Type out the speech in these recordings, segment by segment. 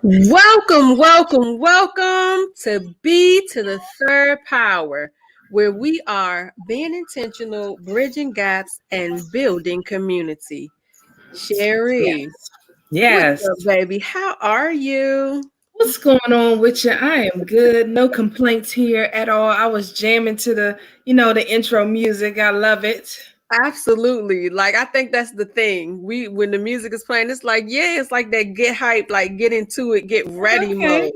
Welcome, welcome, welcome to B to the third power, where we are being intentional, bridging gaps, and building community. Sherri, Yes. what's Yes. up, baby? How are you? What's going on with you? I am good. No complaints here at all. I was jamming to the intro music. I love it. Absolutely. Like I think that's the thing. When the music is playing, it's like, yeah, it's like that get hype, like get into it, get ready Okay. mode.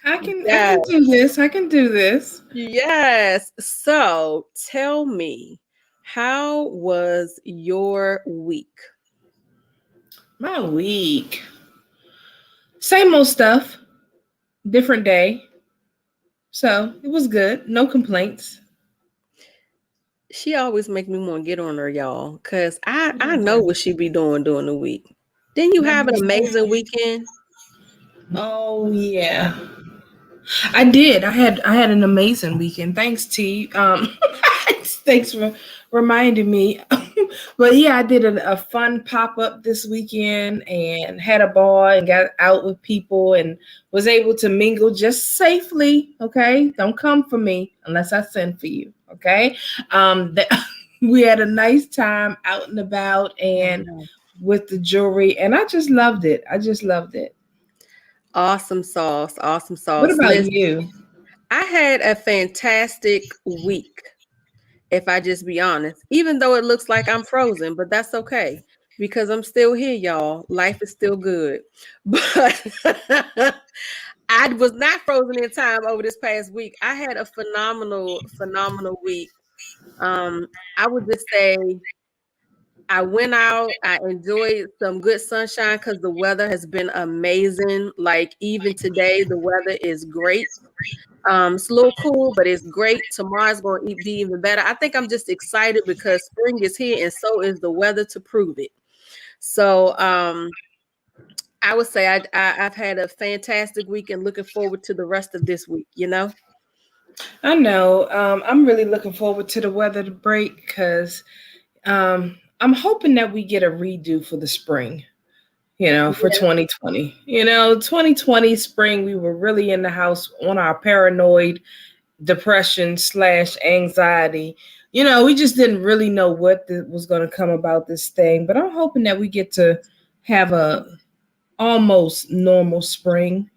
I Yeah. can do this. I can do this. Yes. So tell me, how was your week? My week. Same old stuff. Different day. So it was good. No complaints. She always make me want to get on her, y'all, because I Yeah. know what she be doing during the week. Didn't you That have an be- amazing weekend? Oh yeah. I did. I had an amazing weekend. Thanks, T. Thanks for reminding me. But yeah, I did a fun pop up this weekend and had a ball and got out with people and was able to mingle just safely. Okay, don't come for me unless I send for you. Okay, that we had a nice time out and about and Wow. with the jewelry, and I just loved it. I just loved it. Awesome sauce. Awesome What sauce. about Listen, you? I had a fantastic week, if I just be honest, even though it looks like I'm frozen, but that's okay because I'm still here, y'all. Life is still good. But I was not frozen in time over this past week. I had a phenomenal, phenomenal week. I would just say I went out, I enjoyed some good sunshine because the weather has been amazing. Like even today, the weather is great. It's a little cool, but it's great. Tomorrow's going to be even better. I think I'm just excited because spring is here and so is the weather to prove it. So I would say I've had a fantastic week and looking forward to the rest of this week, you know? I know. I'm really looking forward to the weather to break because I'm hoping that we get a redo for the spring, for Yeah. 2020. 2020 spring, we were really in the house on our paranoid depression slash anxiety. We just didn't really know what was going to come about this thing, but I'm hoping that we get to have a almost normal spring,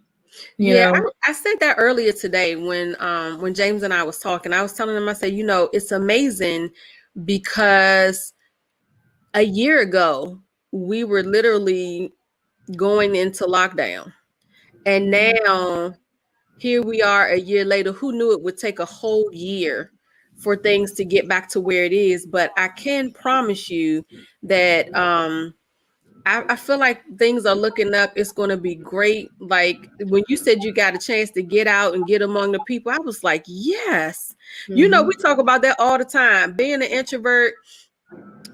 you Yeah, know. I said that earlier today when James and I was talking. I was telling him, I said, it's amazing because a year ago we were literally going into lockdown. And now here we are a year later. Who knew it would take a whole year for things to get back to where it is? But I can promise you that I feel like things are looking up. It's going to be great. Like when you said you got a chance to get out and get among the people, I was like, yes. We Mhm. talk about that all the time. Being an introvert,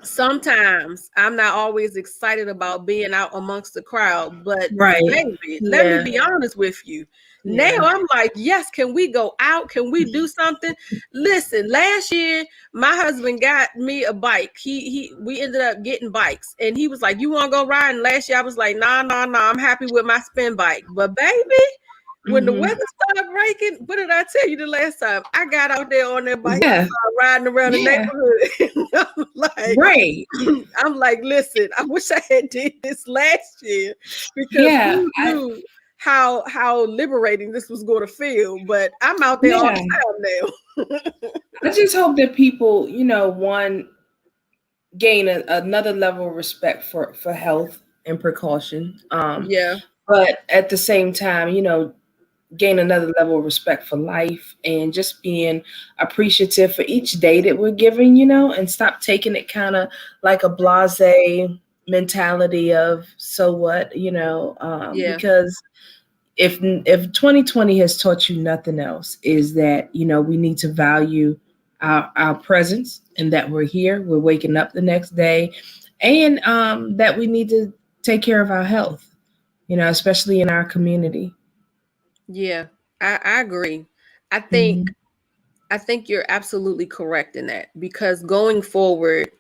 sometimes I'm not always excited about being out amongst the crowd, but Right. baby, let me Yeah. be honest with you. Now Yeah. I'm like, yes, can we go out? Can we do something? Listen, last year my husband got me a bike. He we ended up getting bikes and he was like, you want to go ride? And last year I was like, nah, nah, nah, I'm happy with my spin bike. But baby, when the Mhm. weather started breaking, what did I tell you the last time? I got out there on that bike and Yeah. started riding around the Yeah. neighborhood. And I'm like, Right. I'm like, listen, I wish I had did this last year because Yeah. who knew how liberating this was going to feel? But I'm out there all Yeah. the time now. I just hope that people, one, gain another level of respect for health and precaution. Yeah, But at the same time, gain another level of respect for life and just being appreciative for each day that we're given, and stop taking it kind of like a blase mentality of so what, yeah, because if 2020 has taught you nothing else is that we need to value our presence and that we're here, we're waking up the next day, and that we need to take care of our health, especially in our community. yeah. I agree. I think Mhm. I think you're absolutely correct in that because going forward,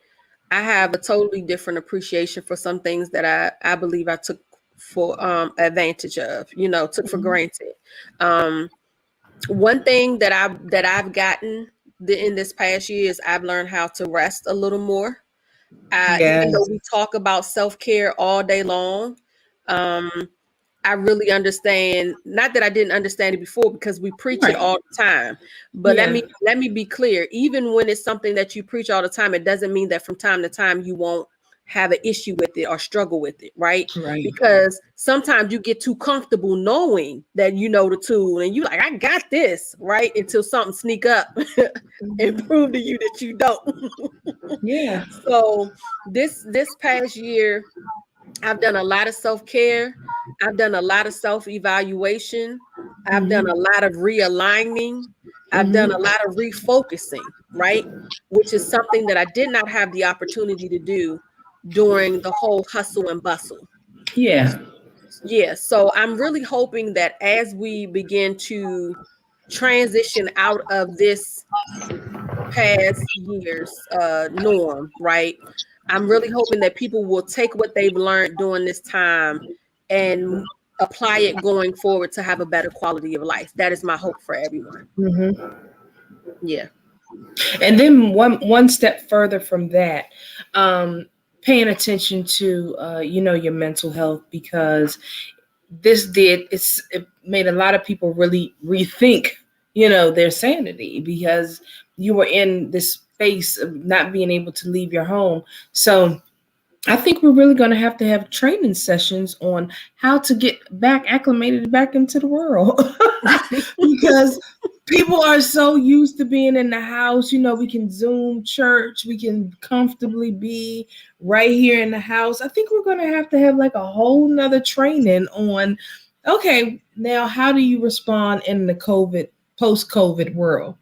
I have a totally different appreciation for some things that I believe I took for advantage of, took for granted. One thing that I've gotten in this past year is I've learned how to rest a little more. Even though Yes. we talk about self-care all day long, um, I really understand, not that I didn't understand it before because we preach it Right. all the time. But let Yeah. me let me be clear. Even when it's something that you preach all the time, it doesn't mean that from time to time you won't have an issue with it or struggle with it, right? Right. Because sometimes you get too comfortable knowing that you know the tool and you like, I got this, right? Until something sneak up and prove to you that you don't. Yeah. So this past year, I've done a lot of self-care. I've done a lot of self-evaluation. I've done a Mm-hmm. lot of realigning. I've done a Mm-hmm. lot of refocusing, right? Which is something that I did not have the opportunity to do during the whole hustle and bustle. Yeah. Yeah, so I'm really hoping that as we begin to transition out of this past years norm, right? I'm really hoping that people will take what they've learned during this time and apply it going forward to have a better quality of life. That is my hope for everyone. Mm-hmm. Yeah. And then one step further from that, paying attention to your mental health, because it made a lot of people really rethink their sanity, because you were in this space of not being able to leave your home. So I think we're really going to have training sessions on how to get back acclimated back into the world. Because people are so used to being in the house. We can Zoom church, we can comfortably be right here in the house. I think we're going to have like a whole nother training on, okay, now how do you respond in the post-COVID world?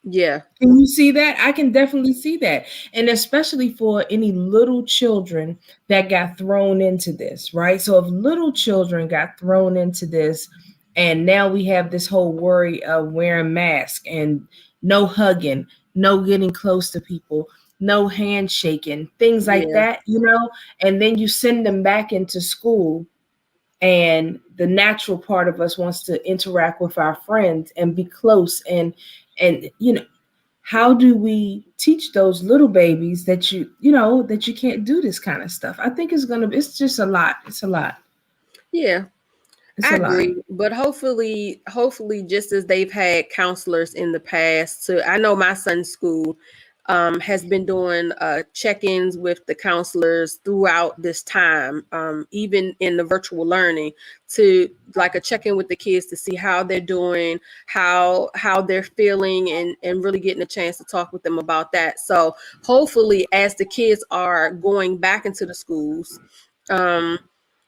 Yeah. Can you see that? I can definitely see that. And especially for any little children that got thrown into this, right? So if little children got thrown into this, and now we have this whole worry of wearing masks and no hugging, no getting close to people, no handshaking, things like Yeah. that, and then you send them back into school, and the natural part of us wants to interact with our friends and be close, and how do we teach those little babies that that you can't do this kind of stuff? I think it's just a lot. It's a lot. Yeah. It's I a lot. agree, but hopefully, just as they've had counselors in the past, I know my son's school has been doing check-ins with the counselors throughout this time, even in the virtual learning, to like a check-in with the kids to see how they're doing, how they're feeling, and really getting a chance to talk with them about that. So hopefully, as the kids are going back into the schools, um,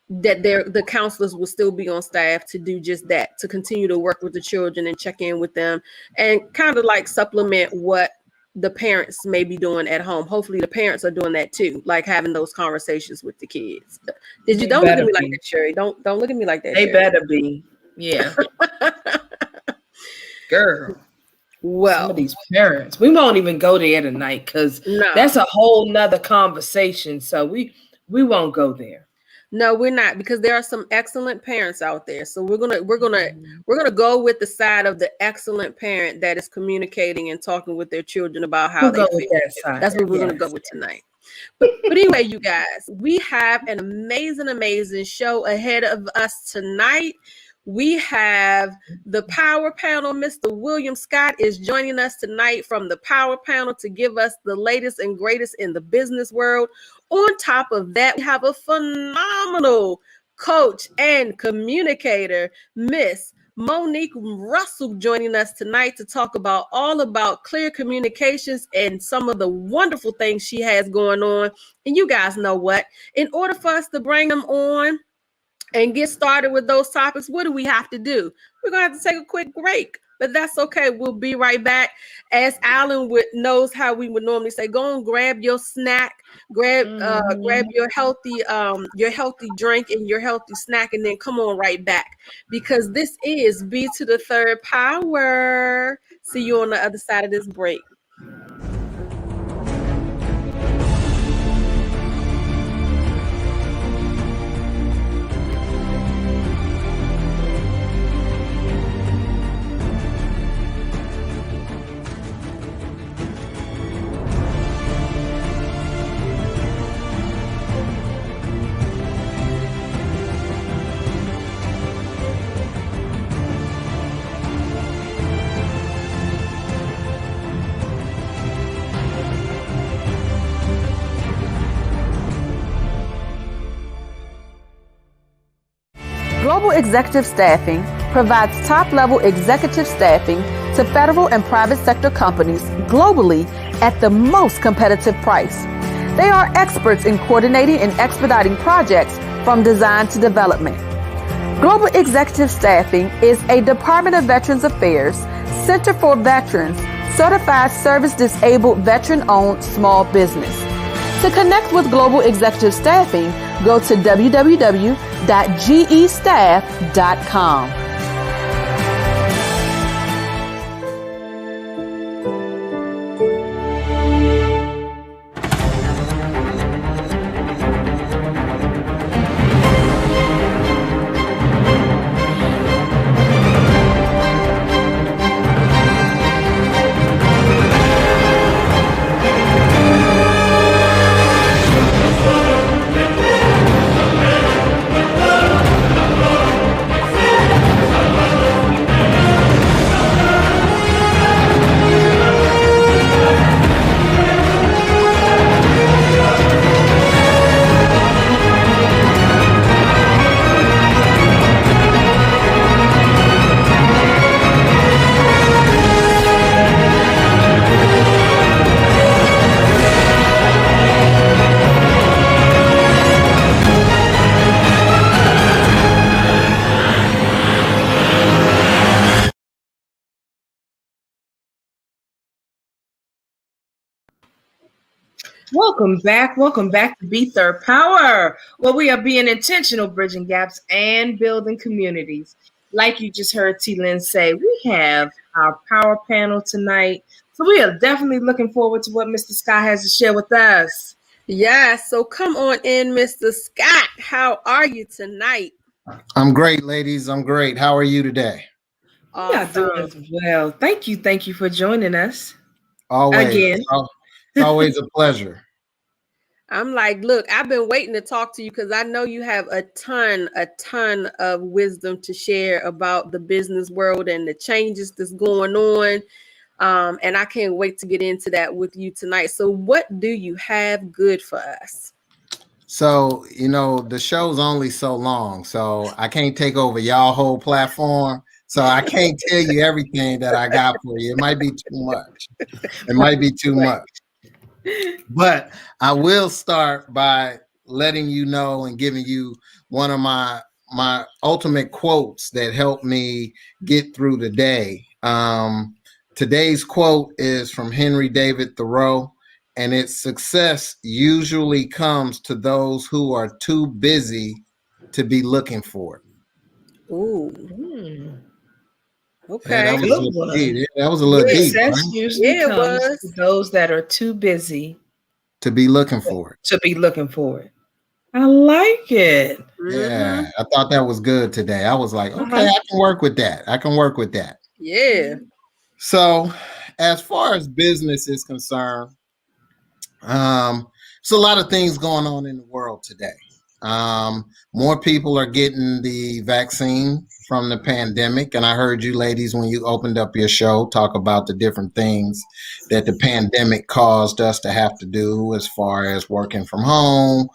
that the counselors will still be on staff to do just that, to continue to work with the children and check in with them and kind of like supplement what the parents may be doing at home. Hopefully the parents are doing that too, like having those conversations with the kids. They Don't look at better me like be. that, Sherri. Don't look at me like that, They Sherri. better be. Yeah. Girl. Some of Well, these parents. We won't even go there tonight, because that's no. a whole nother conversation. So we won't go there. No, we're not, because there are some excellent parents out there. So we're gonna go with the side of the excellent parent that is communicating and talking with their children about how We'll they go with feel. that side. That's what we're gonna go Yes. with tonight. But anyway, you guys, we have an amazing show ahead of us tonight. We have the Power Panel. Mr. William Scott is joining us tonight from the Power Panel to give us the latest and greatest in the business world. On top of that, we have a phenomenal coach and communicator, Miss Monique Russell, joining us tonight to talk about all about clear communications and some of the wonderful things she has going on. And you guys know what? In order for us to bring them on and get started with those topics, what do we have to do? We're going to have to take a quick break. But that's okay. We'll be right back. As Alan knows how we would normally say, go and grab your snack, grab your healthy drink and your healthy snack, and then come on right back, because this is B to the third power. See you on the other side of this break. Global Executive Staffing provides top-level executive staffing to federal and private sector companies globally at the most competitive price. They are experts in coordinating and expediting projects from design to development. Global Executive Staffing is a Department of Veterans Affairs, Center for Veterans, certified service-disabled veteran-owned small business. To connect with Global Executive Staffing, go to www.gestaff.com. Welcome back. Welcome back to B3rdPower, where we are being intentional, bridging gaps and building communities. Like you just heard T. Lynn say, we have our power panel tonight. So we are definitely looking forward to what Mr. Scott has to share with us. Yes, so come on in, Mr. Scott. How are you tonight? I'm great, ladies. I'm great. How are you today? We are doing well. Thank you. Thank you for joining us. Always. Again. It's always a pleasure. I'm like, look, I've been waiting to talk to you because I know you have a ton of wisdom to share about the business world and the changes that's going on. And I can't wait to get into that with you tonight. So what do you have good for us? So, the show's only so long, so I can't take over y'all whole platform. So I can't tell you everything that I got for you. It might be too much. But I will start by letting you know and giving you one of my ultimate quotes that helped me get through the day. Today's quote is from Henry David Thoreau, and it's success usually comes to those who are too busy to be looking for it. Ooh. Okay. Yeah, that was a little deep. Success usually comes to those that are too busy to be looking for it. I like it. Yeah, I thought that was good today. I was like, okay, I can work with that. Yeah. So, as far as business is concerned, there's a lot of things going on in the world today. More people are getting the vaccine from the pandemic. And I heard you ladies, when you opened up your show, talk about the different things that the pandemic caused us to have to do as far as working from home,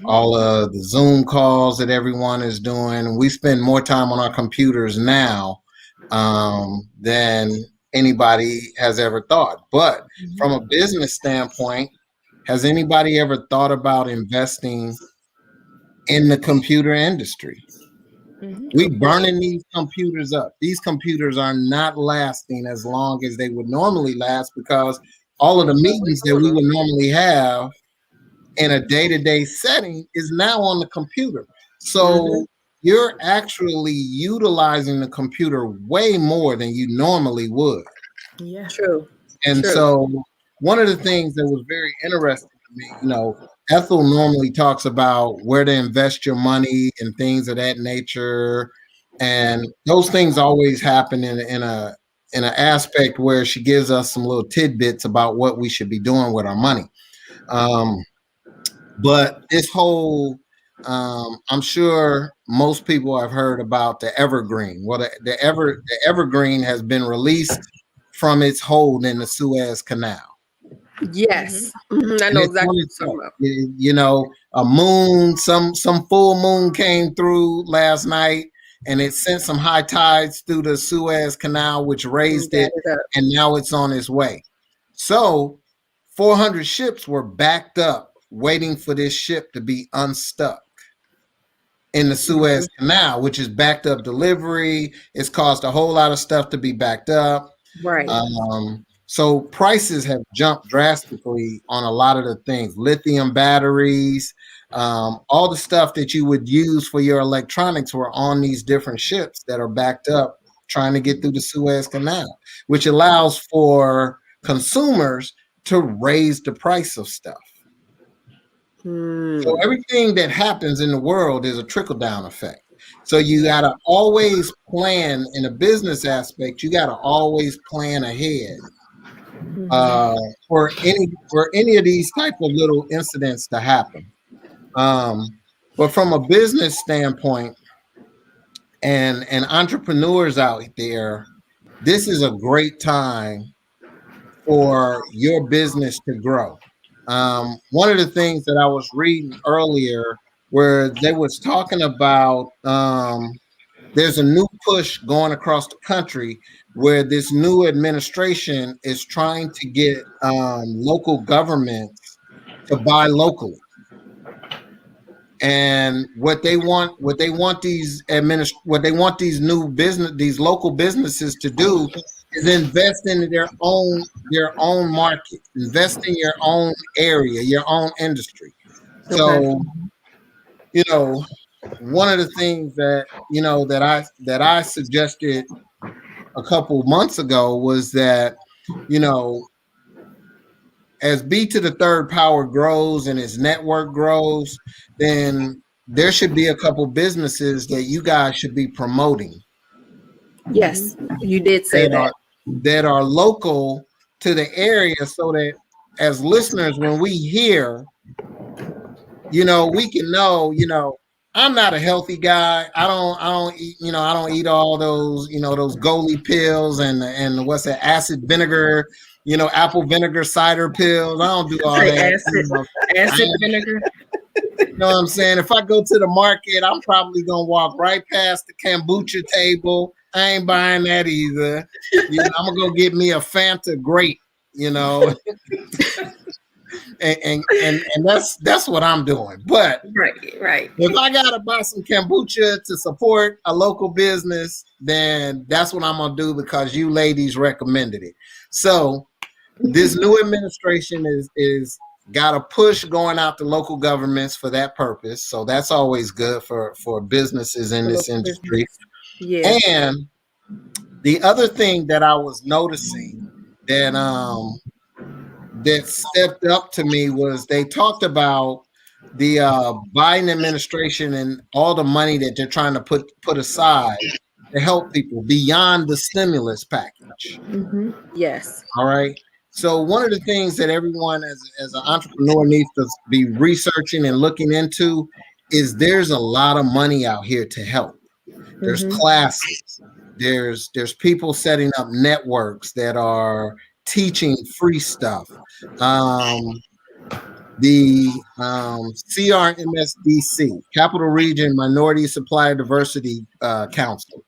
all of the Zoom calls that everyone is doing. We spend more time on our computers now than anybody has ever thought. But from a business standpoint, has anybody ever thought about investing in the computer industry? We burning these computers up. These computers are not lasting as long as they would normally last because all of the meetings that we would normally have in a day-to-day setting is now on the computer. So you're actually utilizing the computer way more than you normally would. Yeah, true. And so one of the things that was very interesting to me, Ethel normally talks about where to invest your money and things of that nature. And those things always happen in an aspect where she gives us some little tidbits about what we should be doing with our money. But this whole, I'm sure most people have heard about the evergreen. Well, the evergreen has been released from its hold in the Suez Canal. Yes. I know exactly what you're talking about. A moon, some full moon came through last night, and it sent some high tides through the Suez Canal, which raised Got it, it up. and now it's on its way. So 400 ships were backed up waiting for this ship to be unstuck in the Suez Canal, which is backed up delivery. It's caused a whole lot of stuff to be backed up. Right. So prices have jumped drastically on a lot of the things, lithium batteries, all the stuff that you would use for your electronics were on these different ships that are backed up trying to get through the Suez Canal, which allows for consumers to raise the price of stuff. So everything that happens in the world is a trickle-down effect. So you got to always plan in a business aspect. You got to always plan ahead for any of these type of little incidents to happen. But from a business standpoint, and entrepreneurs out there, this is a great time for your business to grow. One of the things that I was reading earlier, where they was talking about, there's a new push going across the country where this new administration is trying to get local governments to buy locally. And what they want these local businesses to do is invest in their own market, invest in your own area, your own industry. So, one of the things that I suggested a couple months ago was that, as B3rdPower grows and its network grows, then there should be a couple businesses that you guys should be promoting. Yes, you did say that are local to the area, so that as listeners, when we hear, we can know, I'm not a healthy guy. I don't eat all those, those Goalie pills and what's that, acid vinegar, apple vinegar cider pills. I don't do all that. Acid vinegar. You know what I'm saying? If I go to the market, I'm probably gonna walk right past the kombucha table. I ain't buying that either. I'm gonna go get me a Fanta grape, and that's what I'm doing. But right. If I gotta buy some kombucha to support a local business, then that's what I'm gonna do because you ladies recommended it. So this new administration is got a push going out to local governments for that purpose. So that's always good for businesses in this industry. Yeah. And the other thing that I was noticing that stepped up to me was they talked about the Biden administration and all the money that they're trying to put aside to help people beyond the stimulus package. Yes. All right. So one of the things that everyone as an entrepreneur needs to be researching and looking into is there's a lot of money out here to help. There's classes. There's people setting up networks that are teaching free stuff. The CRMSDC, Capital Region Minority Supplier Diversity Council.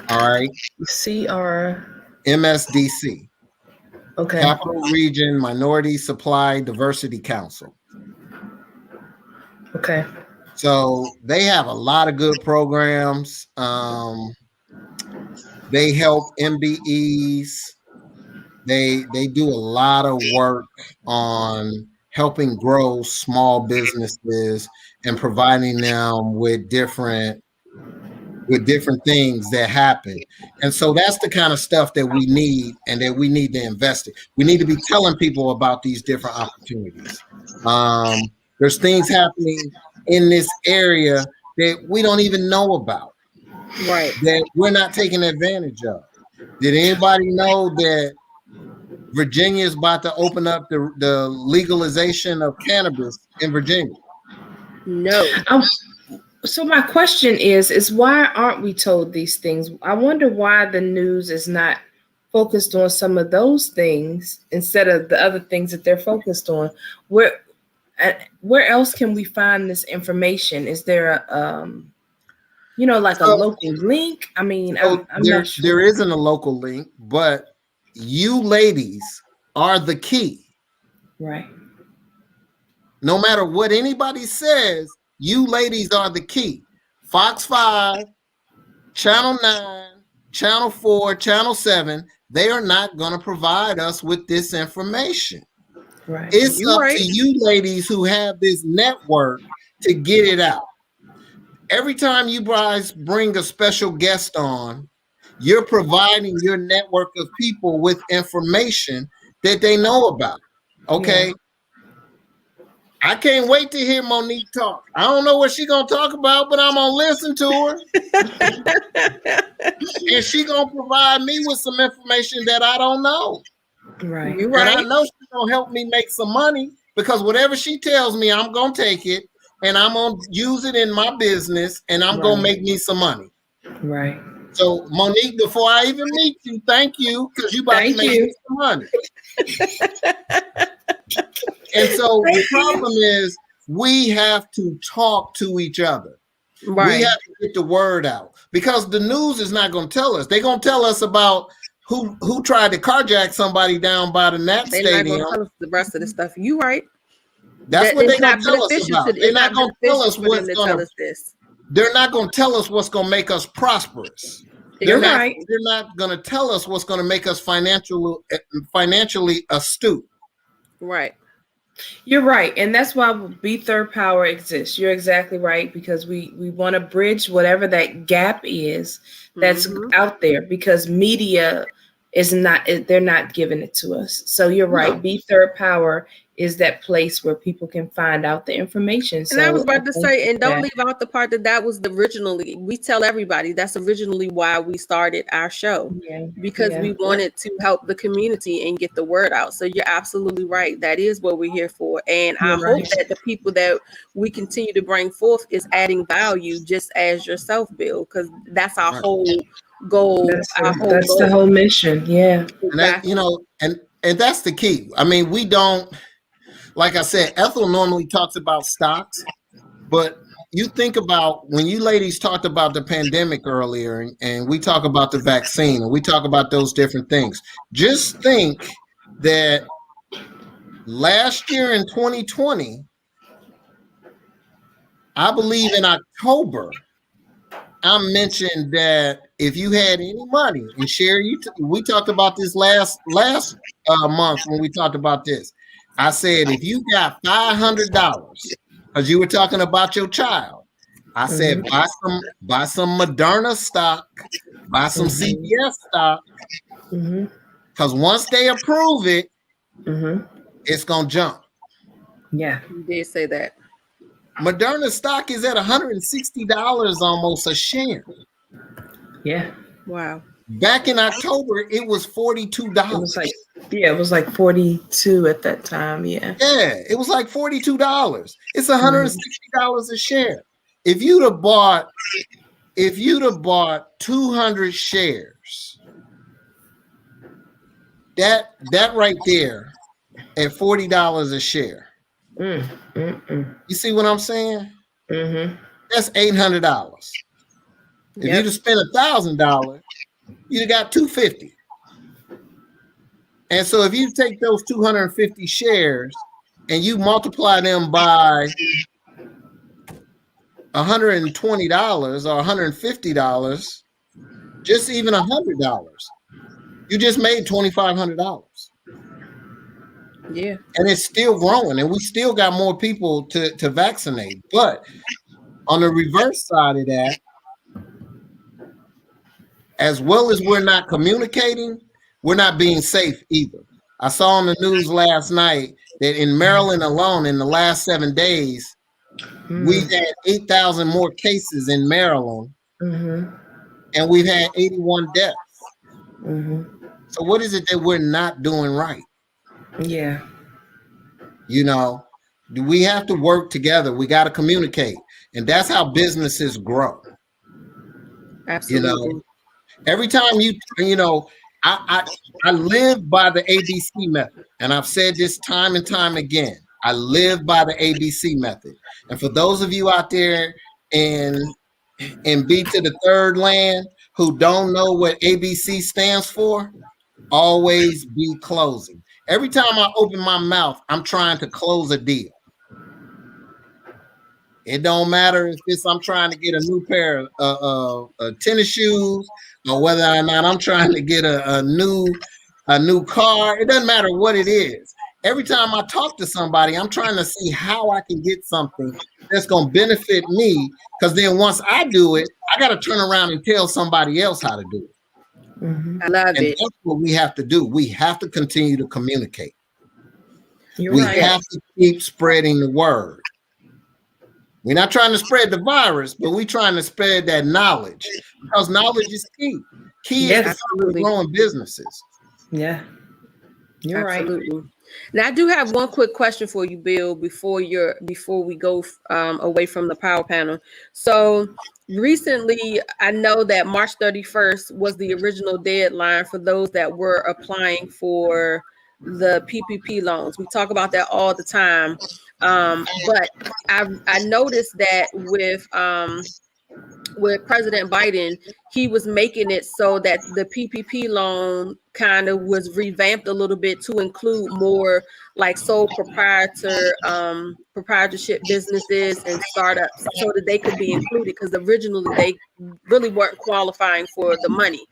All right. MSDC. Okay. Capital Region Minority Supply Diversity Council. Okay. So they have a lot of good programs. They help MBEs. They do a lot of work on helping grow small businesses and providing them with different things that happen. And so that's the kind of stuff that we need and that we need to invest in. We need to be telling people about these different opportunities. There's things happening in this area that we don't even know about. Right. That we're not taking advantage of. Did anybody know that Virginia is about to open up the legalization of cannabis in Virginia? No. So my question is why aren't we told these things? I wonder why the news is not focused on some of those things instead of the other things that they're focused on. Where else can we find this information? Is there like a So, local link? I mean, so I'm not there sure. isn't a local link, but you ladies are the key. Right. No matter what anybody says, you ladies are the key. Fox 5, Channel 9, Channel 4, Channel 7, they are not going to provide us with this information. Right. It's You up right. to you ladies who have this network to get it out. Every time you guys bring a special guest on, you're providing your network of people with information that they know about. Okay. Yeah. I can't wait to hear Monique talk. I don't know what she's gonna talk about, but I'm gonna listen to her. And she's gonna provide me with some information that I don't know. Right. You And I right. know she's gonna help me make some money because whatever she tells me, I'm gonna take it and I'm gonna use it in my business and I'm gonna make me some money. Right. So Monique, before I even meet you, thank you because you about to Thank make you. me some money. And so the problem is we have to talk to each other. Right. We have to get the word out because the news is not going to tell us. They're going to tell us about who tried to carjack somebody down by the Nat They're not Stadium. gonna tell us the rest of the stuff. You right. That's what they're It's going not to tell us beneficial about. to. They're It's not not going to tell beneficial us for them what's to going tell to. us this. They're not going to tell us what's going to make us prosperous. You're They're right. not going to tell us what's going to make us financially astute. Right. You're right. And that's why B3rdPower exists. You're exactly right, because we want to bridge whatever that gap is that's out there, because media is not, they're not giving it to us. So you're right. No. B3rdPower is that place where people can find out the information. And I was So about to thank say, you and for don't that. leave out the part that was originally, we tell everybody that's originally why we started our show, Yeah. because Yeah. we wanted to help the community and get the word out. So you're absolutely right. That is what we're here for. And I You're hope right. that the people that we continue to bring forth is adding value, just as yourself, Bill, because that's our Right. whole goal. That's the whole mission. Yeah. And that, Exactly. and that's the key. I mean, we don't, like I said, Ethel normally talks about stocks, but you think about when you ladies talked about the pandemic earlier, and we talk about the vaccine, and we talk about those different things. Just think that last year in 2020, I believe in October, I mentioned that if you had any money, and Sherri, we talked about this last month when we talked about this. I said if you got $500, because you were talking about your child, I said buy some Moderna stock, buy some CVS stock, because once they approve it, it's gonna jump. Yeah. You did say that. Moderna stock is at $160 almost a share. Yeah. Wow. Back in October, it was $42. It was like 42 at that time. Yeah. Yeah, it was like $42. It's $160 a share. If you'd have bought 200 shares, that right there at $40 a share. You see what I'm saying? That's $800. If you'd have spent $1,000, you'd have got $250. And so if you take those 250 shares and you multiply them by $120 or $150, just even $100, you just made $2,500. Yeah. And it's still growing, and we still got more people to vaccinate. But on the reverse side of that, as well as we're not communicating, we're not being safe either. I saw on the news last night that in Maryland alone, in the last 7 days, we've had 8,000 more cases in Maryland, and we've had 81 deaths. So what is it that we're not doing right? Yeah. You know, we have to work together. We got to communicate, and that's how businesses grow. Absolutely. You know, every time I live by the ABC method, and I've said this time and time again. I live by the ABC method. And for those of you out there in and B to the third land who don't know what ABC stands for, always be closing. Every time I open my mouth, I'm trying to close a deal. It don't matter if I'm trying to get a new pair of tennis shoes, or whether or not I'm trying to get a new car. It doesn't matter what it is. Every time I talk to somebody, I'm trying to see how I can get something that's going to benefit me. Because then once I do it, I got to turn around and tell somebody else how to do it. Mm-hmm. I love it. That's what we have to do. We have to continue to communicate. We have to keep spreading the word. We're not trying to spread the virus, but we're trying to spread that knowledge, because knowledge is key. Key is growing businesses. Yeah, you're absolutely right. Now, I do have one quick question for you, Bill, before we go away from the power panel. So recently, I know that March 31st was the original deadline for those that were applying for the PPP loans. We talk about that all the time. But I noticed that with President Biden, he was making it so that the PPP loan kind of was revamped a little bit to include more like sole proprietorship businesses and startups, so that they could be included, because originally they really weren't qualifying for the money.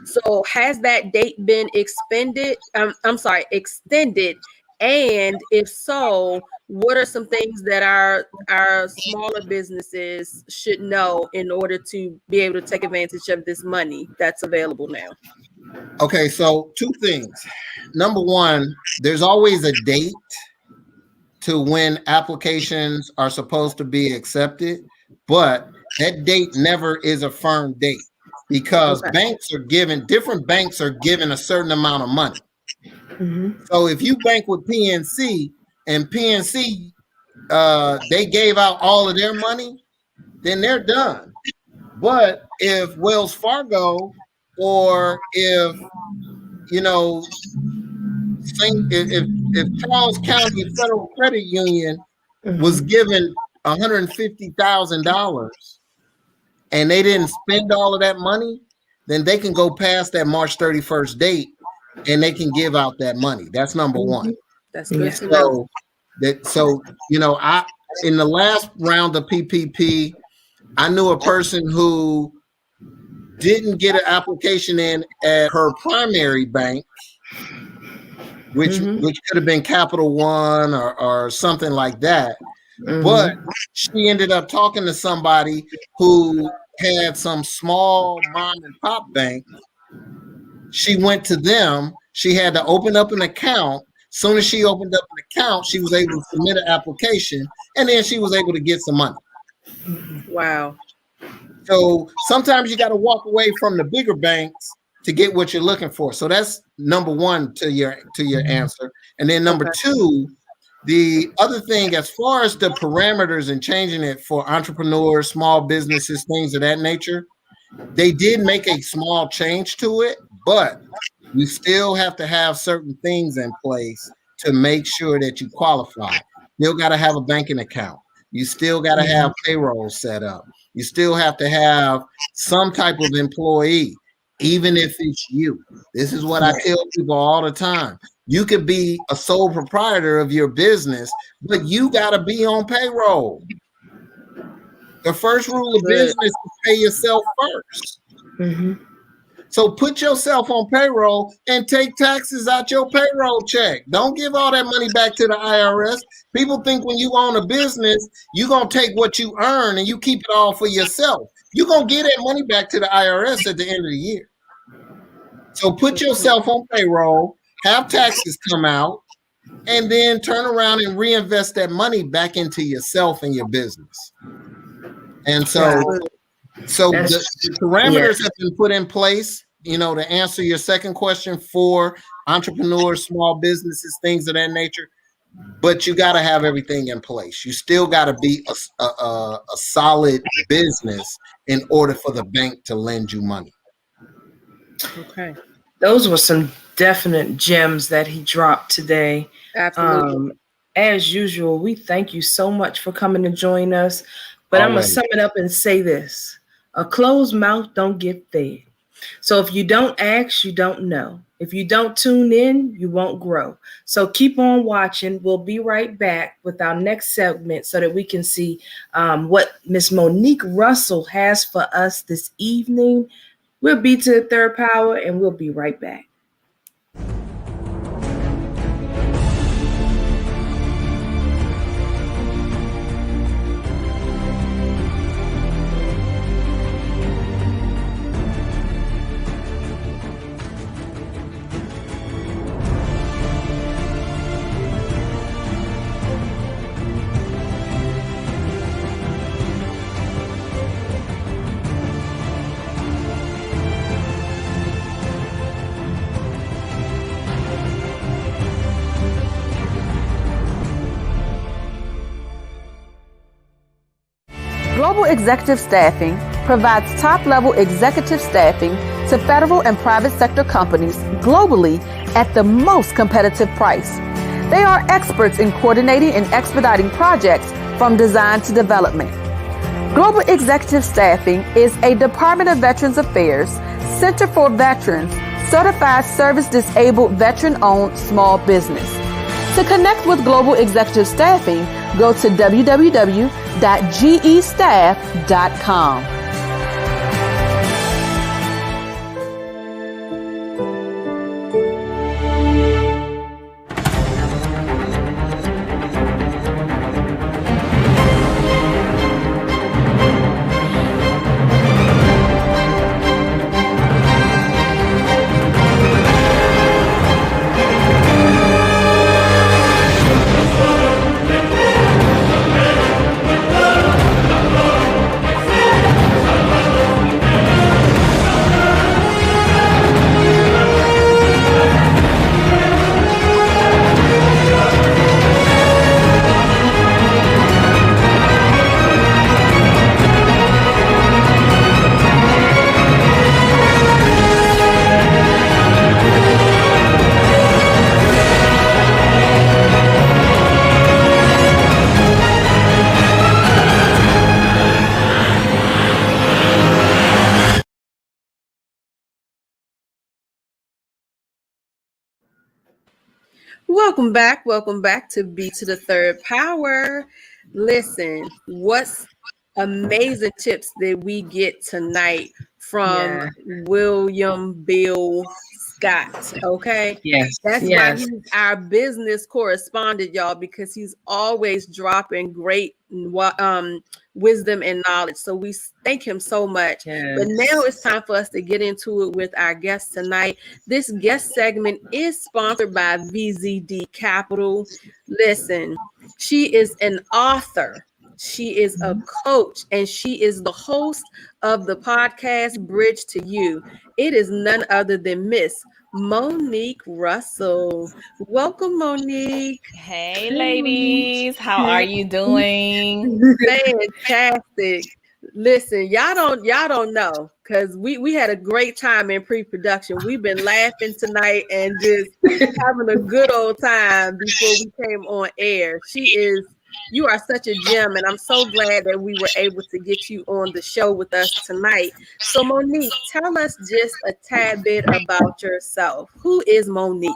So has that date been extended? And if so, what are some things that our smaller businesses should know in order to be able to take advantage of this money that's available now? Okay, so two things. Number one, there's always a date to when applications are supposed to be accepted, but that date never is a firm date, because different banks are given a certain amount of money. Mm-hmm. So if you bank with PNC and PNC, they gave out all of their money, then they're done. But if Wells Fargo, or if Charles County Federal Credit Union was given $150,000 and they didn't spend all of that money, then they can go past that March 31st date and they can give out that money. That's number one. That's good to know. I in the last round of PPP, I knew a person who didn't get an application in at her primary bank, which could have been Capital One or something like that. Mm-hmm. But she ended up talking to somebody who had some small mom and pop bank. She went to them. She had to open up an account. Soon as she opened up an account, she was able to submit an application, and then she was able to get some money. Wow. So sometimes you got to walk away from the bigger banks to get what you're looking for. So that's number one to your answer. And then number two, the other thing, as far as the parameters and changing it for entrepreneurs, small businesses, things of that nature, they did make a small change to it, but you still have to have certain things in place to make sure that you qualify. You still got to have a banking account. You still got to have payroll set up. You still have to have some type of employee, even if it's you. This is what I tell people all the time. You could be a sole proprietor of your business, but you got to be on payroll. The first rule of business is pay yourself first. Mm-hmm. So put yourself on payroll and take taxes out your payroll check. Don't give all that money back to the IRS. People think when you own a business, you're going to take what you earn and you keep it all for yourself. You're going to get that money back to the IRS at the end of the year. So put yourself on payroll, have taxes come out, and then turn around and reinvest that money back into yourself and your business. And so the parameters have been put in place, to answer your second question, for entrepreneurs, small businesses, things of that nature. But you got to have everything in place. You still got to be a solid business in order for the bank to lend you money. Okay. Those were some definite gems that he dropped today. Absolutely. As usual, we thank you so much for coming to join us. But I'm going to sum it up and say this. A closed mouth don't get fed. So if you don't ask, you don't know. If you don't tune in, you won't grow. So keep on watching. We'll be right back with our next segment so that we can see what Miss Monique Russell has for us this evening. We'll be to the third power and we'll be right back. Global Executive Staffing provides top-level executive staffing to federal and private sector companies globally at the most competitive price. They are experts in coordinating and expediting projects from design to development. Global Executive Staffing is a Department of Veterans Affairs, Center for Veterans, certified service-disabled veteran-owned small business. To connect with Global Executive Staffing, go to www.gestaff.com. Welcome back. Welcome back to B to the Third Power. Listen, what's amazing tips that we get tonight from William Bill Scott. Okay. Yes. That's why he's our business correspondent, y'all, because he's always dropping great wisdom and knowledge. So we thank him so much. Yes. But now it's time for us to get into it with our guest tonight. This guest segment is sponsored by VZD Capital. Listen, she is an author. She is a coach, and she is the host of the podcast Bridge to You. It is none other than Miss Monique Russell. Welcome, Monique. Hey, ladies. How are you doing? Fantastic. Listen, y'all don't know, because we had a great time in pre-production. We've been laughing tonight and just having a good old time before we came on air. You are such a gem, and I'm so glad that we were able to get you on the show with us tonight. So, Monique, tell us just a tad bit about yourself. Who is Monique?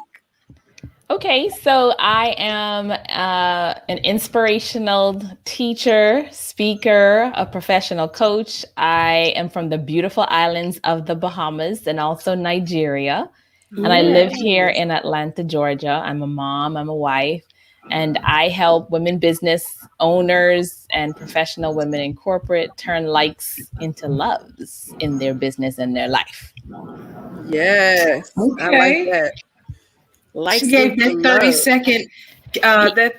Okay, so I am an inspirational teacher, speaker, a professional coach. I am from the beautiful islands of the Bahamas and also Nigeria. And I live here in Atlanta, Georgia. I'm a mom, I'm a wife, and I help women business owners and professional women in corporate turn likes into loves in their business and their life. Yes, okay. I like that. She gave that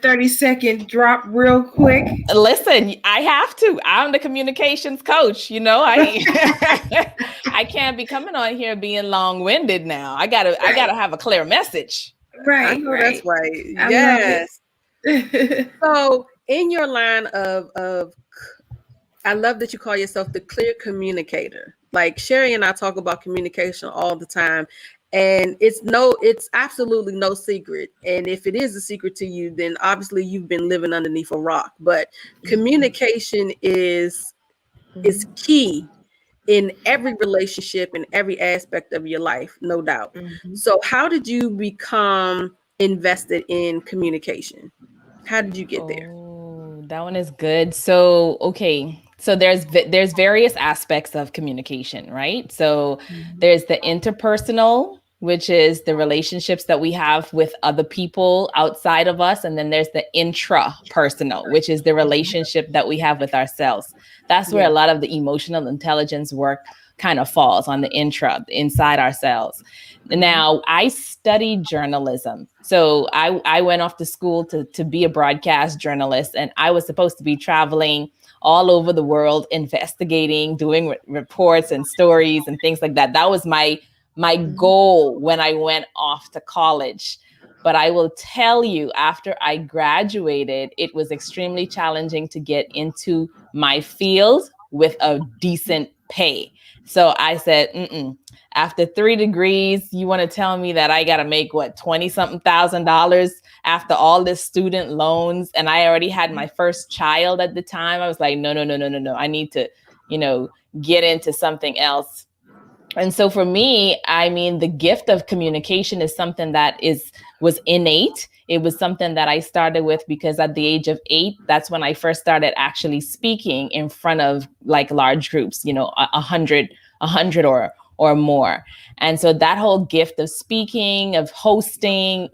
30-second drop real quick. Listen, I have to. I'm the communications coach. You know, I can't be coming on here being long-winded now. I gotta have a clear message. Right. I know that's right. Yes. So in your line of I love that you call yourself the clear communicator. Like Sherri and I talk about communication all the time. And it's absolutely no secret. And if it is a secret to you, then obviously you've been living underneath a rock. But communication is key in every relationship, in every aspect of your life, no doubt. So how did you become invested in communication? How did you get there? Oh, that one is good. So, okay. So there's various aspects of communication, right? So there's the interpersonal, which is the relationships that we have with other people outside of us, and then there's the intrapersonal, which is the relationship that we have with ourselves. That's where a lot of the emotional intelligence work kind of falls on the inside ourselves. Now, I studied journalism. So I went off to school to be a broadcast journalist, and I was supposed to be traveling all over the world, investigating, doing reports and stories and things like that. That was my goal when I went off to college. But I will tell you, after I graduated, it was extremely challenging to get into my field with a decent pay. So I said, after 3 degrees, you want to tell me that I got to make what, 20 something $1,000 after all this student loans? And I already had my first child at the time. I was like, no. I need to, get into something else. And so for me, I mean, the gift of communication is something that was innate. It was something that I started with because at the age of 8, that's when I first started actually speaking in front of like large groups, 100 or more. And so that whole gift of speaking, of hosting,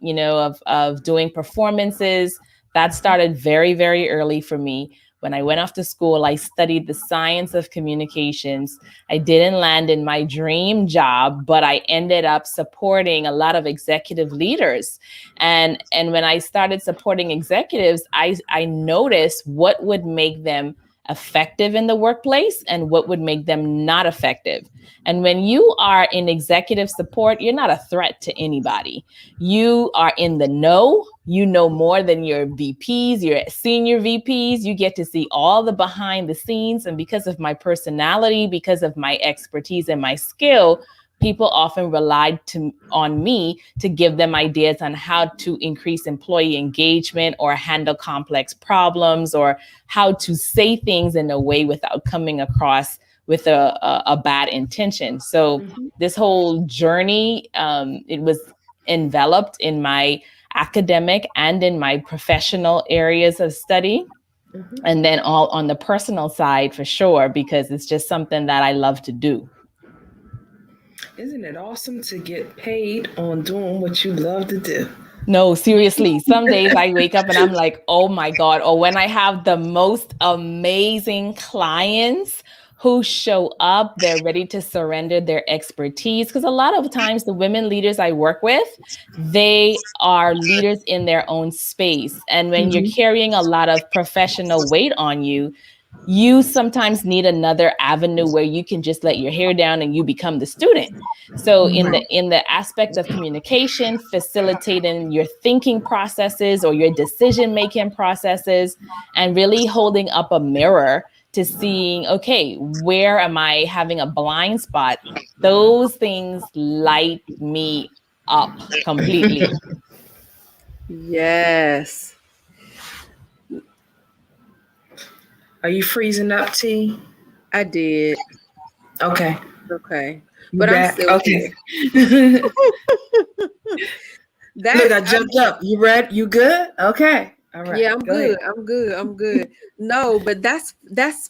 of doing performances, that started very, very early for me. When I went off to school, I studied the science of communications. I didn't land in my dream job, but I ended up supporting a lot of executive leaders. And when I started supporting executives, I noticed what would make them effective in the workplace and what would make them not effective. And when you are in executive support, you're not a threat to anybody. You are in the know. You know more than your VPs, your senior VPs. You get to see all the behind the scenes. And because of my personality, because of my expertise and my skill, people often relied on me to give them ideas on how to increase employee engagement or handle complex problems or how to say things in a way without coming across with a bad intention. So this whole journey, it was enveloped in my academic and in my professional areas of study. And then all on the personal side for sure, because it's just something that I love to do. Isn't it awesome to get paid on doing what you love to do? No, seriously. Some days I wake up and I'm like, oh my God. Or when I have the most amazing clients who show up, they're ready to surrender their expertise. Because a lot of times the women leaders I work with, they are leaders in their own space. And when you're carrying a lot of professional weight on you, you sometimes need another avenue where you can just let your hair down and you become the student. So in the aspect of communication, facilitating your thinking processes or your decision-making processes, and really holding up a mirror to seeing, okay, where am I having a blind spot? Those things light me up completely. Yes. Are you freezing up, T? I did. Okay. But I'm still here. Look, I jumped up. You ready? You good? Okay. All right. Yeah, I'm good. No, but that's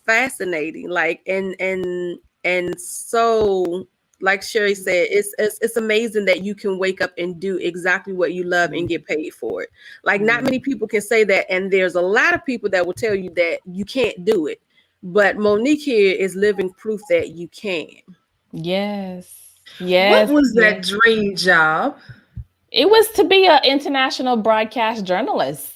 fascinating. Like and so like Sherri said, it's amazing that you can wake up and do exactly what you love and get paid for it. Like not many people can say that, and there's a lot of people that will tell you that you can't do it. But Monique here is living proof that you can. Yes. What was that dream job? It was to be an international broadcast journalist.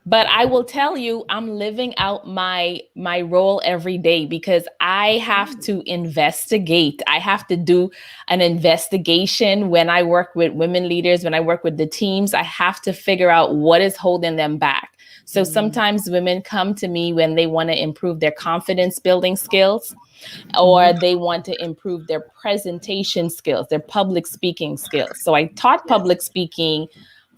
But I will tell you, I'm living out my role every day because I have to investigate. I have to do an investigation when I work with women leaders, when I work with the teams. I have to figure out what is holding them back. So sometimes women come to me when they want to improve their confidence building skills, or they want to improve their presentation skills, their public speaking skills. So I taught public speaking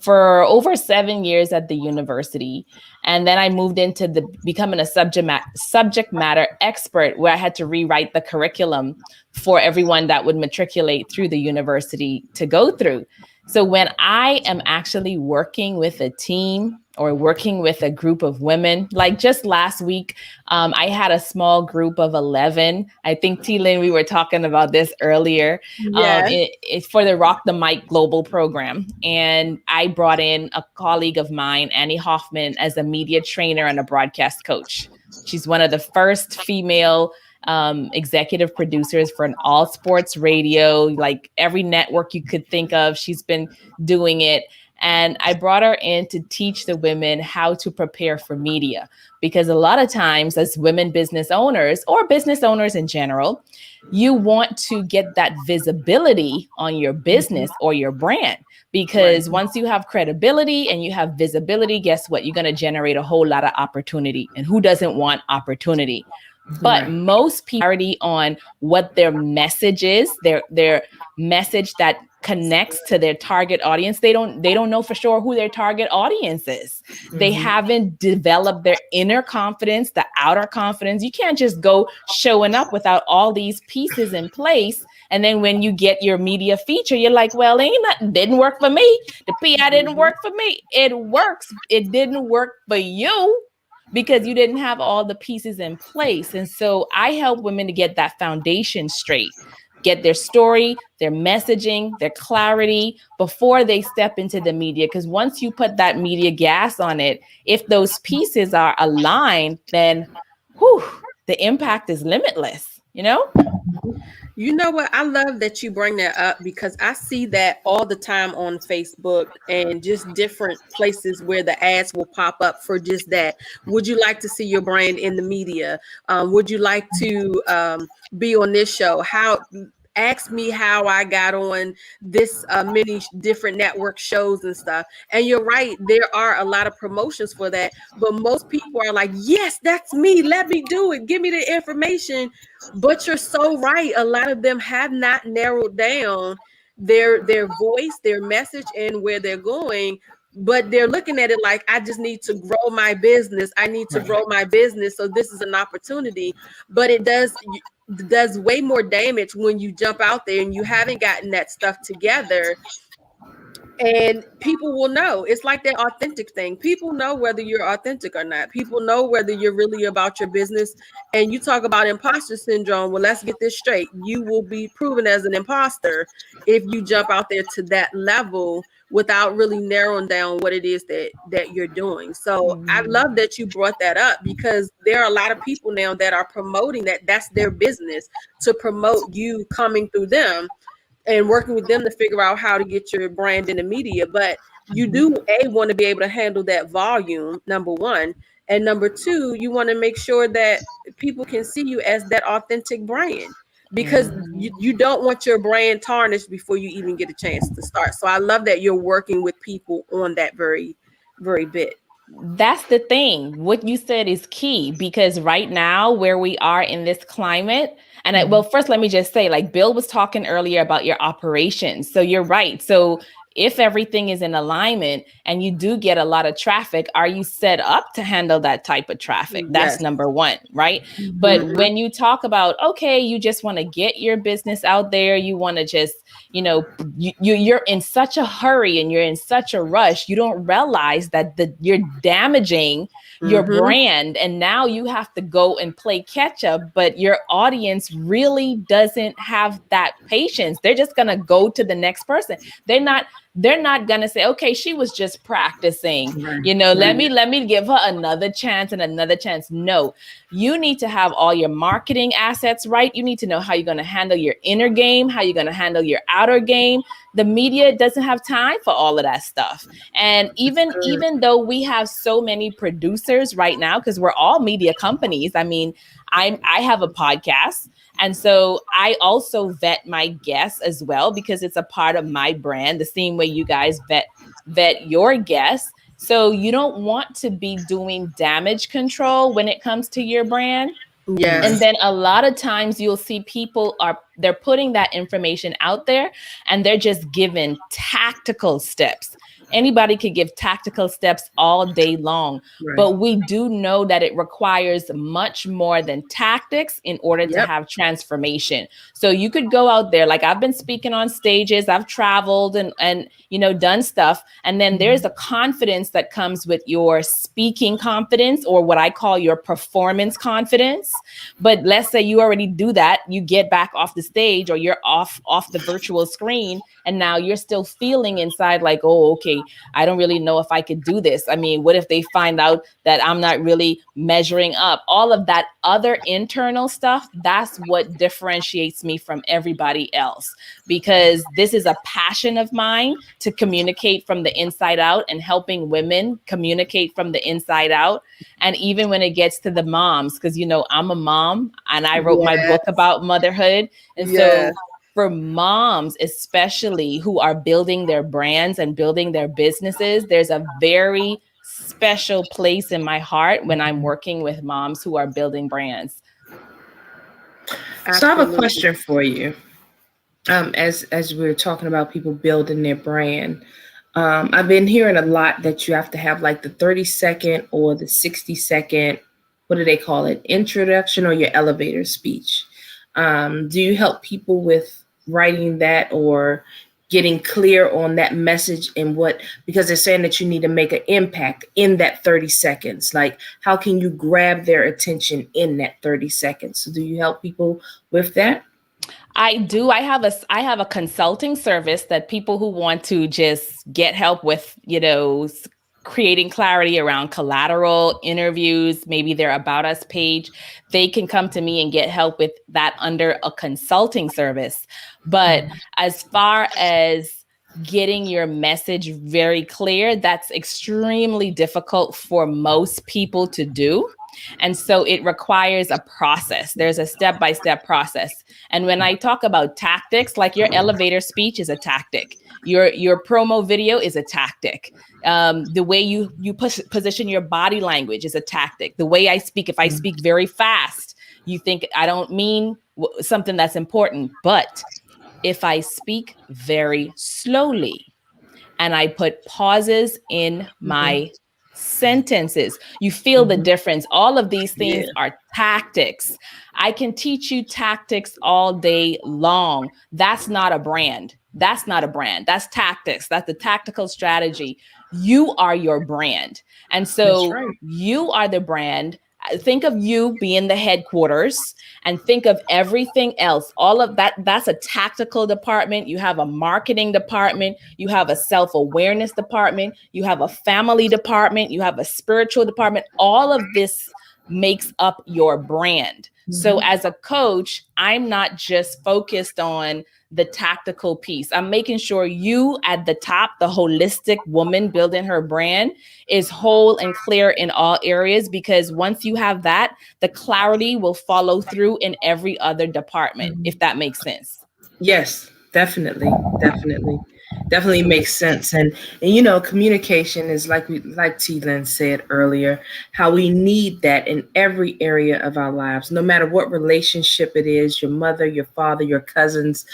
for over 7 years at the university. And then I moved into becoming a subject matter expert, where I had to rewrite the curriculum for everyone that would matriculate through the university to go through. So when I am actually working with a team or working with a group of women, like just last week, I had a small group of 11. I think, Lynn, we were talking about this earlier. Yeah. It's for the Rock the Mic Global Program. And I brought in a colleague of mine, Annie Hoffman, as a media trainer and a broadcast coach. She's one of the first female executive producers for an all sports radio, like every network you could think of. She's been doing it. And I brought her in to teach the women how to prepare for media, because a lot of times as women business owners or business owners in general, you want to get that visibility on your business or your brand, because once you have credibility and you have visibility, guess what? You're going to generate a whole lot of opportunity. And who doesn't want opportunity? But most people already on what their message is, their message that connects to their target audience. They don't know for sure who their target audience is. They haven't developed their inner confidence, the outer confidence. You can't just go showing up without all these pieces in place. And then when you get your media feature, you're like, well, didn't work for me. The PI didn't work for me. It works. It didn't work for you, because you didn't have all the pieces in place. And so I help women to get that foundation straight, get their story, their messaging, their clarity before they step into the media. Because once you put that media gas on it, if those pieces are aligned, then the impact is limitless, you know? You know what? I love that you bring that up, because I see that all the time on Facebook and just different places where the ads will pop up for just that. Would you like to see your brand in the media? Would you like to be on this show? Ask me how I got on this many different network shows and stuff. And you're right, there are a lot of promotions for that, but most people are like, yes, that's me, let me do it, give me the information. But you're so right, a lot of them have not narrowed down their voice, their message, and where they're going. But they're looking at it like, I just need to grow my business. I need to grow my business. So this is an opportunity. But it does way more damage when you jump out there and you haven't gotten that stuff together. And people will know. It's like that authentic thing. People know whether you're authentic or not. People know whether you're really about your business. And you talk about imposter syndrome. Well, let's get this straight. You will be proven as an imposter if you jump out there to that level without really narrowing down what it is that you're doing. So I love that you brought that up, because there are a lot of people now that are promoting that's their business, to promote you coming through them and working with them to figure out how to get your brand in the media. But you do want to be able to handle that volume, number one. And number two, you want to make sure that people can see you as that authentic brand, because you don't want your brand tarnished before you even get a chance to start. So I love that you're working with people on that very, very bit. That's the thing. What you said is key, because right now where we are in this climate, and well, first, let me just say, like Bill was talking earlier about your operations. So you're right. So if everything is in alignment and you do get a lot of traffic, are you set up to handle that type of traffic? That's number one, right? But when you talk about, okay, you just want to get your business out there, you want to just, you're in such a hurry and you're in such a rush, you don't realize that you're damaging your brand. And now you have to go and play catch up, but your audience really doesn't have that patience. They're just going to go to the next person. They're not going to say, okay, she was just practicing, let me give her another chance and another chance. No, you need to have all your marketing assets right. You need to know how you're going to handle your inner game, how you're going to handle your outer game. The media doesn't have time for all of that stuff. And even though we have so many producers right now, because we're all media companies, I mean, I have a podcast. And so I also vet my guests as well, because it's a part of my brand, the same way you guys vet your guests. So you don't want to be doing damage control when it comes to your brand. Yes. And then a lot of times you'll see people are they're putting that information out there, and they're just given tactical steps. Anybody could give tactical steps all day long, Right. but we do know that it requires much more than tactics in order to Yep. have transformation. So you could go out there, like I've been speaking on stages, I've traveled and done stuff, and then there's a confidence that comes with your speaking confidence, or what I call your performance confidence. But let's say you already do that, you get back off the stage, or you're off the virtual screen, and now you're still feeling inside like, oh, okay, I don't really know if I could do this. I mean, what if they find out that I'm not really measuring up? All of that other internal stuff, that's what differentiates me from everybody else, because this is a passion of mine to communicate from the inside out and helping women communicate from the inside out. And even when it gets to the moms, because, I'm a mom and I wrote my book about motherhood. And Yes. so for moms, especially who are building their brands and building their businesses, there's a very special place in my heart when I'm working with moms who are building brands. So I have a question for you. As we're talking about people building their brand, I've been hearing a lot that you have to have like the 30-second or the 60-second, what do they call it, introduction or your elevator speech. Do you help people with writing that or getting clear on that message and because they're saying that you need to make an impact in that 30 seconds? Like, how can you grab their attention in that 30 seconds? So do you help people with that? I do. I have a consulting service that people who want to just get help with, creating clarity around collateral, interviews, maybe their About Us page, they can come to me and get help with that under a consulting service. But as far as getting your message very clear, that's extremely difficult for most people to do. And so it requires a process. There's a step-by-step process. And when I talk about tactics, like your elevator speech is a tactic. Your promo video is a tactic. The way you position your body language is a tactic. The way I speak, if I speak very fast, you think I don't mean something that's important. But if I speak very slowly and I put pauses in my sentences, you feel the difference. All of these things are tactics. I can teach you tactics all day long. That's not a brand. That's not a brand. That's tactics. That's the tactical strategy. You are your brand. And so you are the brand. Think of you being the headquarters and think of everything else. All of that, that's a tactical department. You have a marketing department. You have a self-awareness department. You have a family department. You have a spiritual department. All of this makes up your brand. So as a coach, I'm not just focused on the tactical piece. I'm making sure you at the top, the holistic woman building her brand, is whole and clear in all areas, because once you have that, the clarity will follow through in every other department, if that makes sense. Yes, definitely makes sense. And communication is like T. Lynn said earlier, how we need that in every area of our lives, no matter what relationship it is, your mother, your father, your cousins,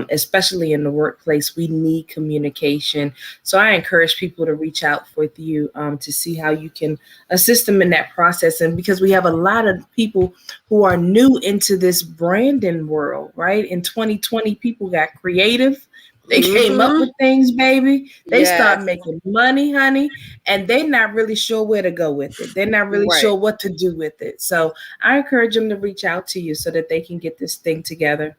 especially in the workplace, we need communication. So I encourage people to reach out with you to see how you can assist them in that process. And because we have a lot of people who are new into this branding world, right? In 2020, people got creative. They came up with things, baby. They start making money, honey, and they're not really sure where to go with it. They're not really sure what to do with it. So I encourage them to reach out to you so that they can get this thing together.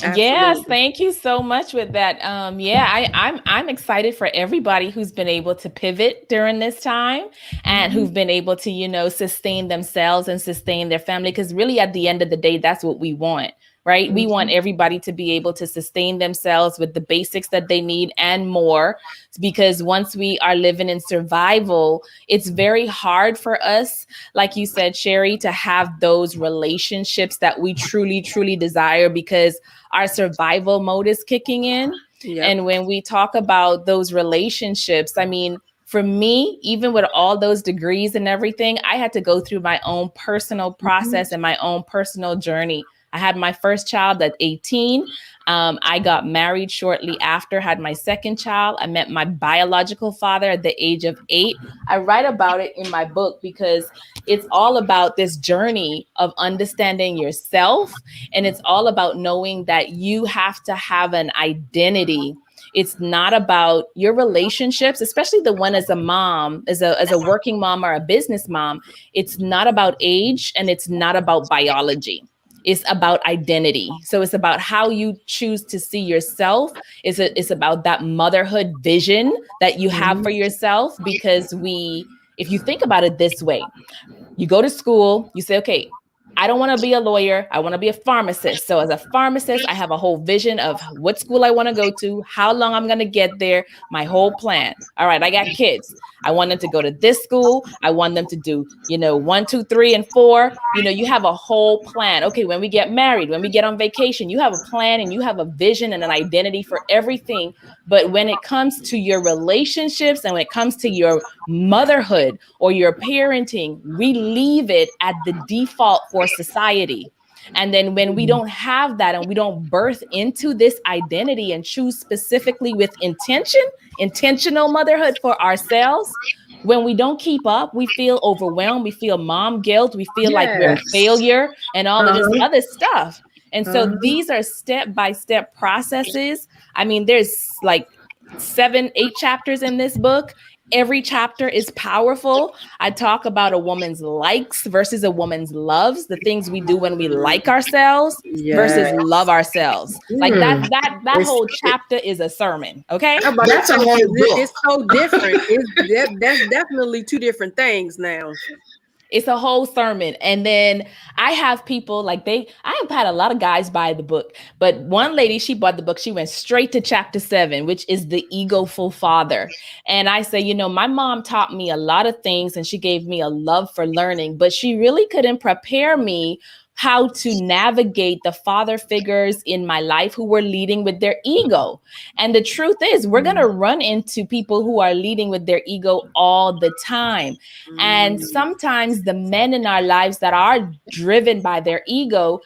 Absolutely. Yes, thank you so much with that. I'm excited for everybody who's been able to pivot during this time and who've been able to, sustain themselves and sustain their family. Because really, at the end of the day, that's what we want. Right? We want everybody to be able to sustain themselves with the basics that they need and more, because once we are living in survival, it's very hard for us, like you said, Sherri, to have those relationships that we truly, truly desire, because our survival mode is kicking in. Yep. And when we talk about those relationships, I mean, for me, even with all those degrees and everything, I had to go through my own personal process and my own personal journey I had my first child at 18. I got married shortly after, had my second child. I met my biological father at the age of 8. I write about it in my book because it's all about this journey of understanding yourself. And it's all about knowing that you have to have an identity. It's not about your relationships, especially the one as a mom, as a working mom or a business mom. It's not about age and it's not about biology. It's about identity. So it's about how you choose to see yourself. It's about that motherhood vision that you have for yourself. Because if you think about it this way, you go to school, you say, okay, I don't want to be a lawyer. I want to be a pharmacist. So as a pharmacist, I have a whole vision of what school I want to go to, how long I'm going to get there, my whole plan. All right, I got kids. I want them to go to this school. I want them to do, 1, 2, 3, and 4. You have a whole plan. Okay, when we get married, when we get on vacation, you have a plan and you have a vision and an identity for everything. But when it comes to your relationships and when it comes to your motherhood or your parenting, we leave it at the default for society. And then when we don't have that and we don't birth into this identity and choose specifically with intentional motherhood for ourselves, when we don't keep up, we feel overwhelmed. We feel mom guilt. We feel like we're a failure and all of this other stuff. And so these are step-by-step processes. I mean, there's like 7, 8 chapters in this book. Every chapter is powerful. I talk about a woman's likes versus a woman's loves, the things we do when we like ourselves versus love ourselves. Like that whole chapter is a sermon. Okay. That's a whole book. It's so different. That's definitely 2 different things now. It's a whole sermon. And then I have people I have had a lot of guys buy the book, but one lady, she bought the book. She went straight to chapter 7, which is the egoful father. And I say, my mom taught me a lot of things and she gave me a love for learning, but she really couldn't prepare me how to navigate the father figures in my life who were leading with their ego. And the truth is, we're going to run into people who are leading with their ego all the time. And sometimes the men in our lives that are driven by their ego,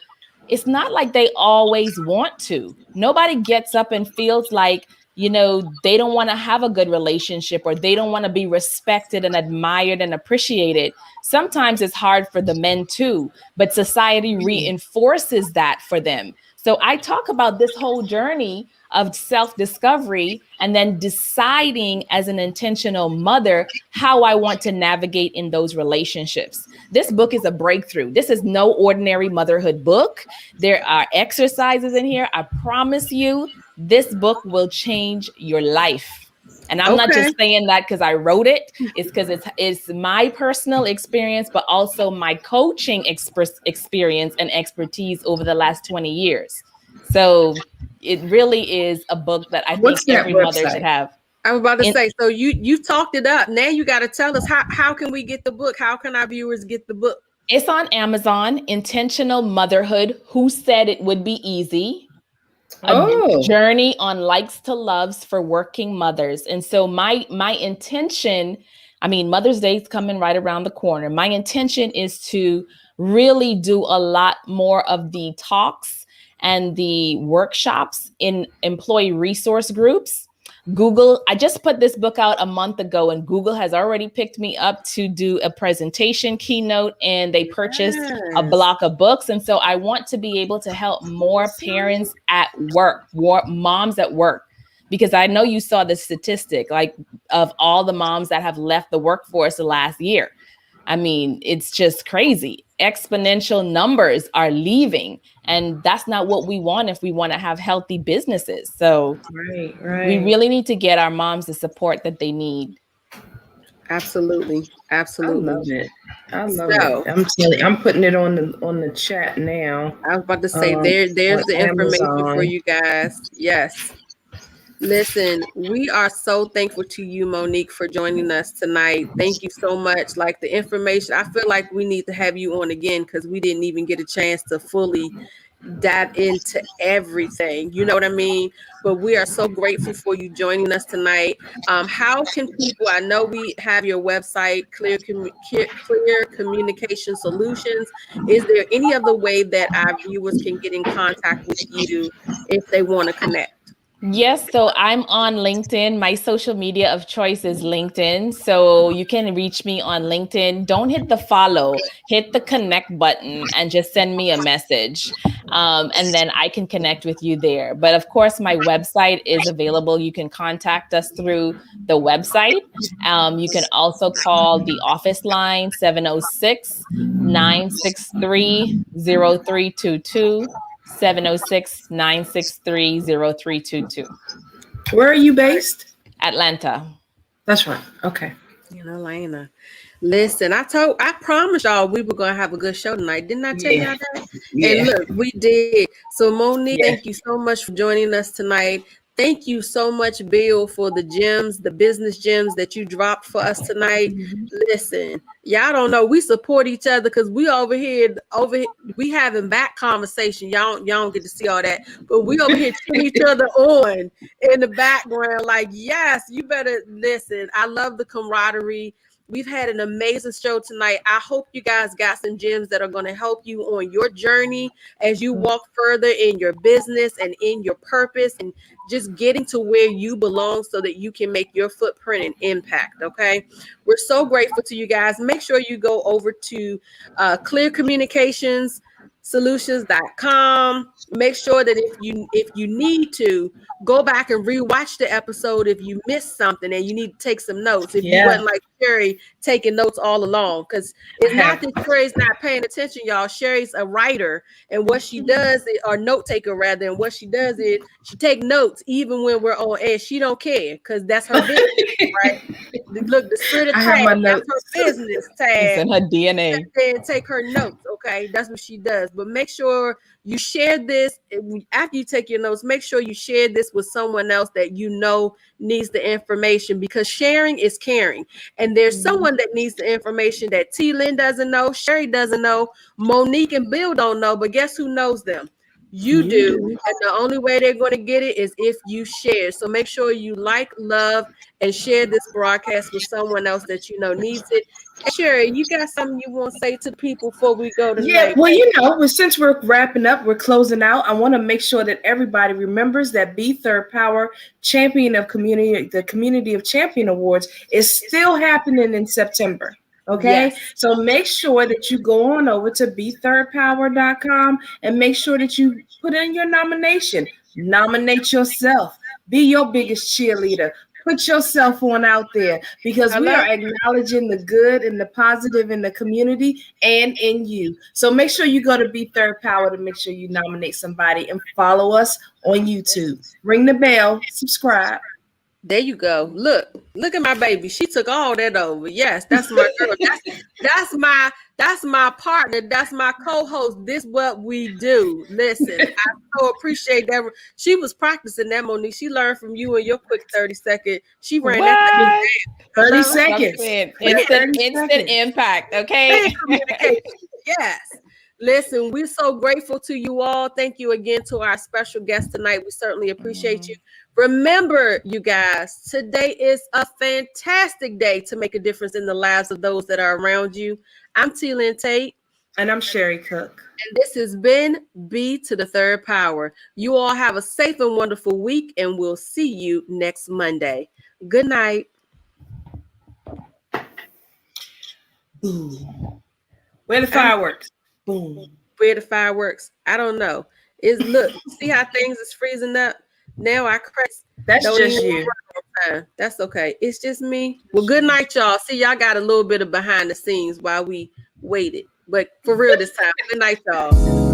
it's not like they always want to. Nobody gets up and feels like, they don't want to have a good relationship or they don't want to be respected and admired and appreciated. Sometimes it's hard for the men too, but society reinforces that for them. So I talk about this whole journey of self-discovery and then deciding as an intentional mother how I want to navigate in those relationships. This book is a breakthrough. This is no ordinary motherhood book. There are exercises in here. I promise you, this book will change your life. And I'm not just saying that because I wrote it. It's because it's my personal experience, but also my coaching experience and expertise over the last 20 years. So it really is a book that I think every mother should have. I was about to say, so you talked it up. Now you got to tell us how can we get the book? How can our viewers get the book? It's on Amazon, Intentional Motherhood. Who Said It Would Be Easy? A journey on likes to loves for working mothers. And so my intention, Mother's Day is coming right around the corner. My intention is to really do a lot more of the talks and the workshops in employee resource groups. Google, I just put this book out a month ago and Google has already picked me up to do a presentation keynote and they purchased a block of books. And so I want to be able to help more parents at work, more moms at work, because I know you saw the statistic of all the moms that have left the workforce the last year. It's just crazy. Exponential numbers are leaving. And that's not what we want if we want to have healthy businesses. So we really need to get our moms the support that they need. Absolutely. I love it. I'm telling you, I'm putting it on the chat now. I was about to say there's the information for you guys. Yes. Listen, we are so thankful to you, Monique, for joining us tonight. Thank you so much. The information, I feel like we need to have you on again because we didn't even get a chance to fully dive into everything. You know what I mean? But we are so grateful for you joining us tonight. How can people? I know we have your website, Clear Communication Solutions. Is there any other way that our viewers can get in contact with you if they want to connect? Yes, so I'm on LinkedIn. My social media of choice is LinkedIn. So you can reach me on LinkedIn. Don't hit the follow, hit the connect button and just send me a message. And then I can connect with you there. But of course, my website is available. You can contact us through the website. You can also call the office line 706-963-0322. 706-963-0322. Where are you based? Atlanta. That's right. Okay. In Atlanta. Listen, I promised y'all we were gonna have a good show tonight. Didn't I tell y'all that? And look, we did. So Monique, thank you so much for joining us tonight. Thank you so much, Bill, for the gems, the business gems that you dropped for us tonight. Listen, y'all don't know we support each other because we over here, we having back conversation. Y'all don't get to see all that, but we over here cheering each other on in the background. Like, yes, you better listen. I love the camaraderie. We've had an amazing show tonight. I hope you guys got some gems that are going to help you on your journey as you walk further in your business and in your purpose and just getting to where you belong so that you can make your footprint and impact. Okay. We're so grateful to you guys. Make sure you go over to clearcommunicationsolutions.com. Make sure that if you need to, go back and rewatch the episode if you missed something and you need to take some notes. If you wasn't like Sherri taking notes all along, because it's not that Sherri's not paying attention, y'all. Sherri's a writer, and what she does, or note taker rather, and what she does is she take notes even when we're on air. She don't care because that's her business, right? Look, the spirit of Tate, that's her business tag. It's in her DNA. And take her notes, okay? That's what she does. But make sure you share this after you take your notes. Make sure you share this with someone else that you know needs the information, because sharing is caring. And there's someone that needs the information that Lynn doesn't know, Sherri doesn't know, Monique and Bill don't know, but guess who knows them? You do. And the only way they're going to get it is if you share. So make sure you like, love, and share this broadcast with someone else that you know needs it. And Sherri, you got something you want to say to people before we go tonight? Yeah, well, since we're wrapping up, we're closing out. I want to make sure that everybody remembers that B3rdPower Champion of Community, the Community of Champion Awards, is still happening in September. Okay, so make sure that you go on over to B3rdPower.com and make sure that you put in your nomination. Nominate yourself. Be your biggest cheerleader. Put yourself on out there, because we are acknowledging the good and the positive in the community and in you. So make sure you go to B3rdPower to make sure you nominate somebody, and follow us on YouTube. Ring the bell, subscribe. There you go. Look at my baby. She took all that over. Yes, that's my girl. That's my partner. That's my co-host. This what we do. Listen, I so appreciate that. She was practicing that, Monique. She learned from you in your quick 30-second. She ran that 30 seconds. Instant impact. Okay. Yes. Listen, we're so grateful to you all. Thank you again to our special guest tonight. We certainly appreciate you. Remember, you guys, today is a fantastic day to make a difference in the lives of those that are around you. I'm Lynn Tate. And I'm Sherri Cook. And this has been B3rdPower. You all have a safe and wonderful week, and we'll see you next Monday. Good night. Boom. Where the fireworks? Boom. Where the fireworks? I don't know. Look, see how things is freezing up? Now I crazy. That's just you. That's okay. It's just me. Well, good night, y'all. See, y'all got a little bit of behind the scenes while we waited. But for real this time, good night, y'all.